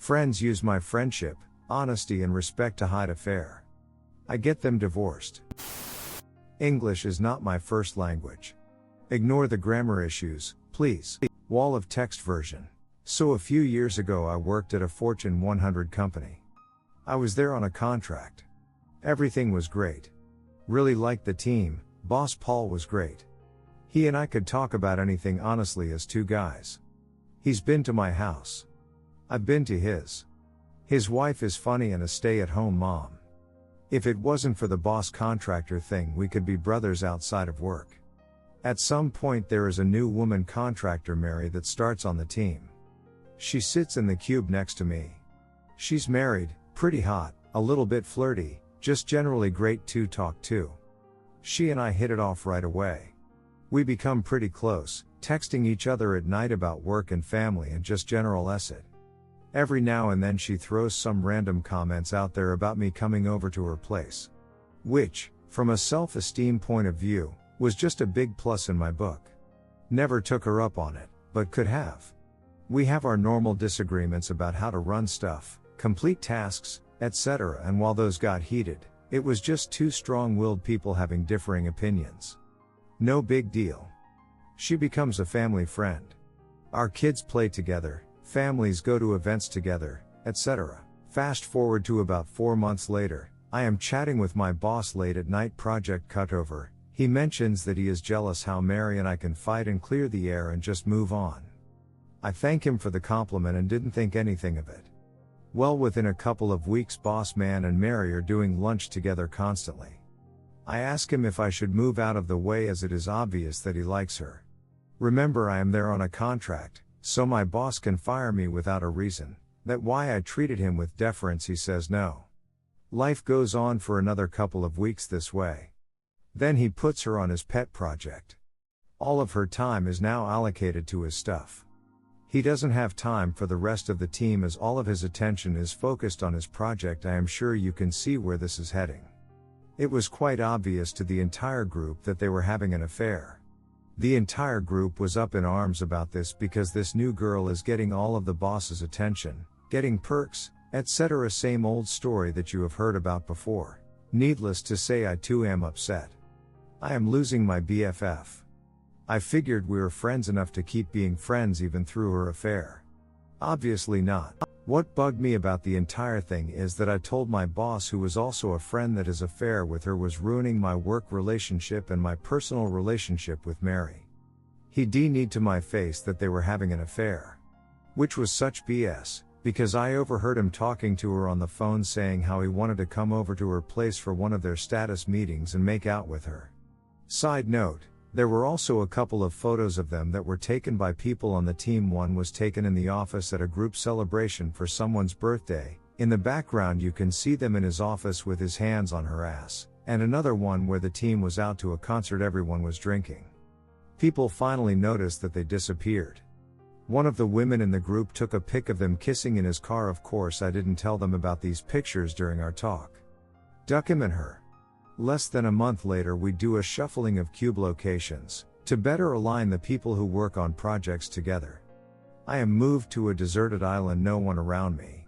Friends use my friendship, honesty and respect to hide affair. I get them divorced. English is not my first language. Ignore the grammar issues, please. Wall of text version. So a few years ago I worked at a Fortune 100 company. I was there on a contract. Everything was great. Really liked the team, boss Paul was great. He and I could talk about anything honestly as two guys. He's been to my house. I've been to his. His wife is funny and a stay-at-home mom. If it wasn't for the boss contractor thing, we could be brothers outside of work. At some point there is a new woman contractor, Mary, that starts on the team. She sits in the cube next to me. She's married, pretty hot, a little bit flirty, just generally great to talk to. She and I hit it off right away. We become pretty close, texting each other at night about work and family and just general acid. Every now and then she throws some random comments out there about me coming over to her place. Which, from a self-esteem point of view, was just a big plus in my book. Never took her up on it, but could have. We have our normal disagreements about how to run stuff, complete tasks, etc., and while those got heated, it was just two strong-willed people having differing opinions. No big deal. She becomes a family friend. Our kids play together, families go to events together, etc. Fast forward to about 4 months later, I am chatting with my boss late at night, project cutover. He mentions that he is jealous how Mary and I can fight and clear the air and just move on. I thank him for the compliment and didn't think anything of it. Well, within a couple of weeks, boss man and Mary are doing lunch together constantly. I ask him if I should move out of the way as it is obvious that he likes her. Remember, I am there on a contract, so my boss can fire me without a reason. That why I treated him with deference. He says no. Life goes on for another couple of weeks this way. Then he puts her on his pet project. All of her time is now allocated to his stuff. He doesn't have time for the rest of the team as all of his attention is focused on his project. I am sure you can see where this is heading. It was quite obvious to the entire group that they were having an affair. The entire group was up in arms about this because this new girl is getting all of the boss's attention, getting perks, etc. Same old story that you have heard about before. Needless to say, I too am upset. I am losing my BFF. I figured we were friends enough to keep being friends even through her affair. Obviously not. What bugged me about the entire thing is that I told my boss, who was also a friend, that his affair with her was ruining my work relationship and my personal relationship with Mary. He denied to my face that they were having an affair. Which was such BS, because I overheard him talking to her on the phone saying how he wanted to come over to her place for one of their status meetings and make out with her. Side note, there were also a couple of photos of them that were taken by people on the team. One was taken in the office at a group celebration for someone's birthday. In the background you can see them in his office with his hands on her ass, and another one where the team was out to a concert, everyone was drinking. People finally noticed that they disappeared. One of the women in the group took a pic of them kissing in his car. Of course I didn't tell them about these pictures during our talk. Duck him and her. Less than a month later we do a shuffling of cube locations, to better align the people who work on projects together. I am moved to a deserted island, no one around me.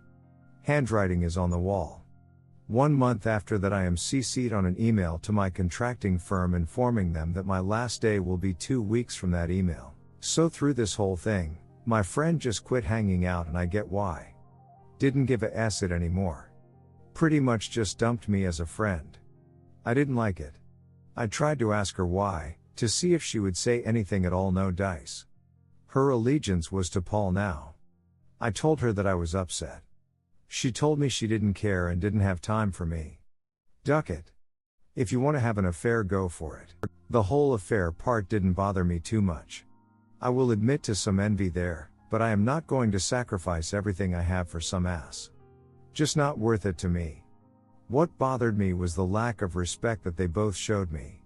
Handwriting is on the wall. 1 month after that I am CC'd on an email to my contracting firm informing them that my last day will be 2 weeks from that email. So through this whole thing, my friend just quit hanging out, and I get why. Didn't give a s it anymore. Pretty much just dumped me as a friend. I didn't like it. I tried to ask her why, to see if she would say anything at all. No dice. Her allegiance was to Paul now. I told her that I was upset. She told me she didn't care and didn't have time for me. Duck it. If you want to have an affair, go for it. The whole affair part didn't bother me too much. I will admit to some envy there, but I am not going to sacrifice everything I have for some ass. Just not worth it to me. What bothered me was the lack of respect that they both showed me.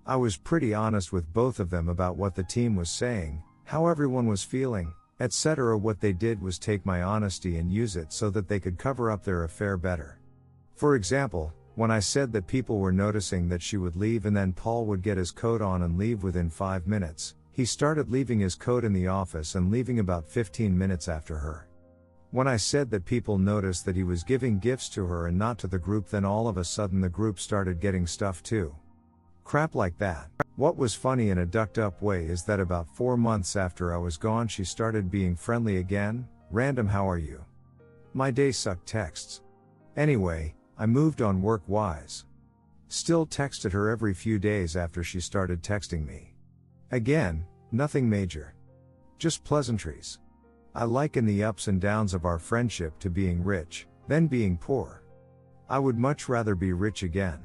I was pretty honest with both of them about what the team was saying, how everyone was feeling, etc. What they did was take my honesty and use it so that they could cover up their affair better. For example, when I said that people were noticing that she would leave and then Paul would get his coat on and leave within 5 minutes, he started leaving his coat in the office and leaving about 15 minutes after her. When I said that people noticed that he was giving gifts to her and not to the group, then all of a sudden the group started getting stuff too. Crap like that. What was funny in a ducked up way is that about 4 months after I was gone she started being friendly again. Random how are you? My day sucked texts. Anyway, I moved on work wise. Still texted her every few days after she started texting me. Again, nothing major. Just pleasantries. I liken the ups and downs of our friendship to being rich, then being poor. I would much rather be rich again.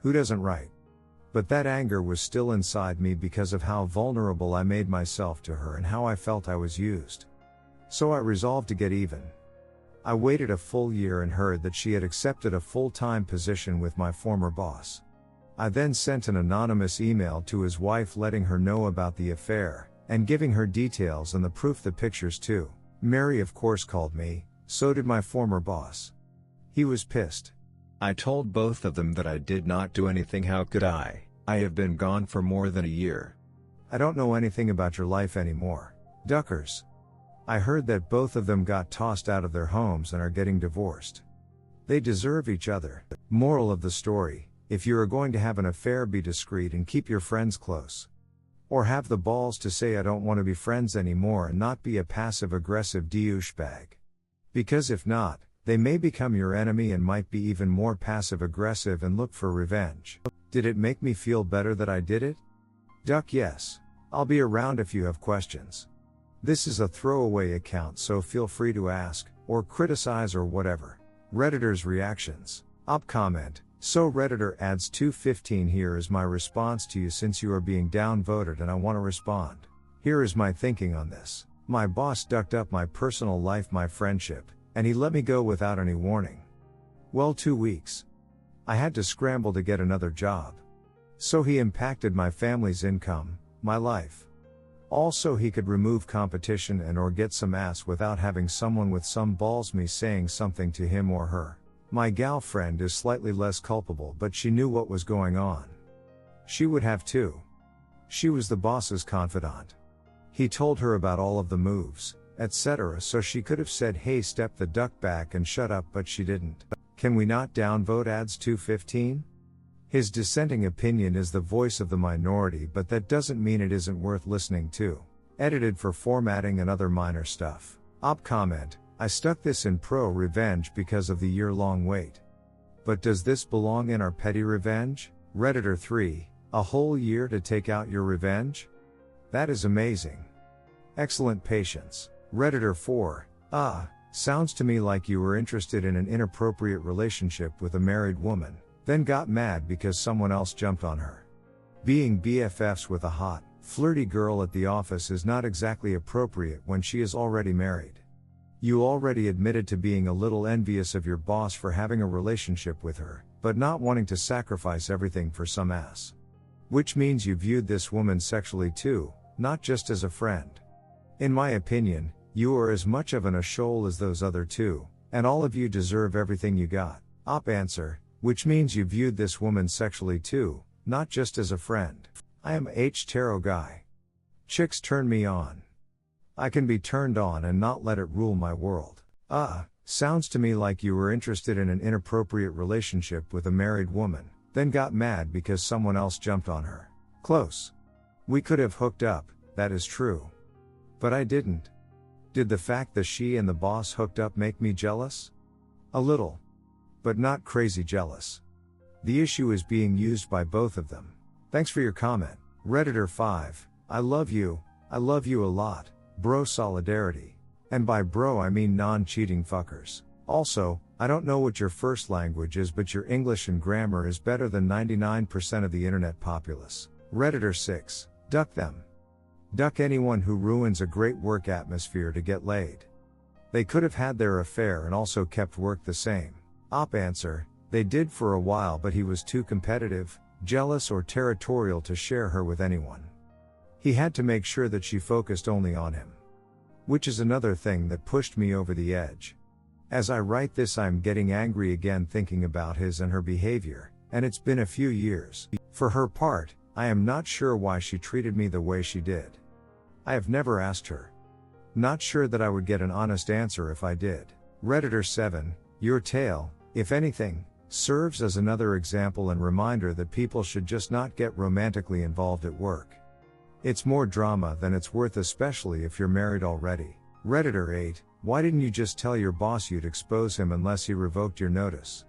Who doesn't, right? But that anger was still inside me because of how vulnerable I made myself to her and how I felt I was used. So I resolved to get even. I waited a full year and heard that she had accepted a full-time position with my former boss. I then sent an anonymous email to his wife letting her know about the affair, and giving her details and the proof, the pictures too. Mary of course called me, so did my former boss. He was pissed. I told both of them that I did not do anything. How could I? I have been gone for more than a year. I don't know anything about your life anymore. Duckers. I heard that both of them got tossed out of their homes and are getting divorced. They deserve each other. Moral of the story, if you are going to have an affair, be discreet and keep your friends close. Or have the balls to say I don't want to be friends anymore and not be a passive-aggressive douchebag. Because if not, they may become your enemy and might be even more passive-aggressive and look for revenge. Did it make me feel better that I did it? Duck yes. I'll be around if you have questions. This is a throwaway account, so feel free to ask, or criticize or whatever. Redditor's reactions. Op comment. So Redditor adds 215 here is my response to you since you are being downvoted and I want to respond. Here is my thinking on this. My boss ducked up my personal life, my friendship, and he let me go without any warning. Well, 2 weeks. I had to scramble to get another job. So he impacted my family's income, my life. Also he could remove competition and or get some ass without having someone with some balls me saying something to him or her. My gal friend is slightly less culpable, but she knew what was going on. She would have too. She was the boss's confidant. He told her about all of the moves, etc., so she could have said hey, step the duck back and shut up, but she didn't. Can we not downvote adds 215? His dissenting opinion is the voice of the minority, but that doesn't mean it isn't worth listening to. Edited for formatting and other minor stuff. Op comment. I stuck this in pro revenge because of the year-long wait. But does this belong in our petty revenge? Redditor 3, a whole year to take out your revenge? That is amazing. Excellent patience. Redditor 4, sounds to me like you were interested in an inappropriate relationship with a married woman, then got mad because someone else jumped on her. Being BFFs with a hot, flirty girl at the office is not exactly appropriate when she is already married. You already admitted to being a little envious of your boss for having a relationship with her, but not wanting to sacrifice everything for some ass. Which means you viewed this woman sexually too, not just as a friend. In my opinion, you are as much of an a-shole as those other two, and all of you deserve everything you got. Op answer, which means you viewed this woman sexually too, not just as a friend. I am tarot guy. Chicks turn me on. I can be turned on and not let it rule my world. Sounds to me like you were interested in an inappropriate relationship with a married woman, then got mad because someone else jumped on her. Close. We could have hooked up, that is true. But I didn't. Did the fact that she and the boss hooked up make me jealous? A little. But not crazy jealous. The issue is being used by both of them. Thanks for your comment. Redditor 5, I love you a lot. Bro solidarity. And by bro I mean non-cheating fuckers. Also, I don't know what your first language is, but your English and grammar is better than 99% of the internet populace. Redditor 6, duck them. Duck anyone who ruins a great work atmosphere to get laid. They could have had their affair and also kept work the same. Op answer, they did for a while, but he was too competitive, jealous or territorial to share her with anyone. He had to make sure that she focused only on him. Which is another thing that pushed me over the edge. As I write this, I'm getting angry again thinking about his and her behavior, and it's been a few years. For her part, I am not sure why she treated me the way she did. I have never asked her. Not sure that I would get an honest answer if I did. Redditor 7, your tale, if anything, serves as another example and reminder that people should just not get romantically involved at work. It's more drama than it's worth, especially if you're married already. Redditor 8, why didn't you just tell your boss you'd expose him unless he revoked your notice?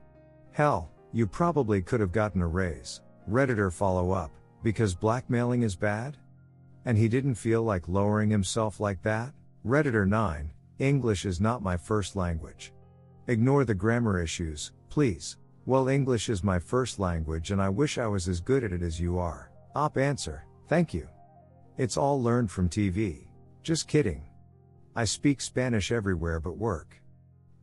Hell, you probably could have gotten a raise. Redditor follow up, because blackmailing is bad? And he didn't feel like lowering himself like that? Redditor 9, English is not my first language. Ignore the grammar issues, please. Well, English is my first language and I wish I was as good at it as you are. Op answer, thank you. It's all learned from TV. Just kidding. I speak Spanish everywhere but work.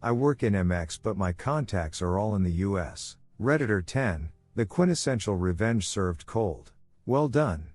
I work in MX but my contacts are all in the US. Redditor 10, the quintessential revenge served cold. Well done.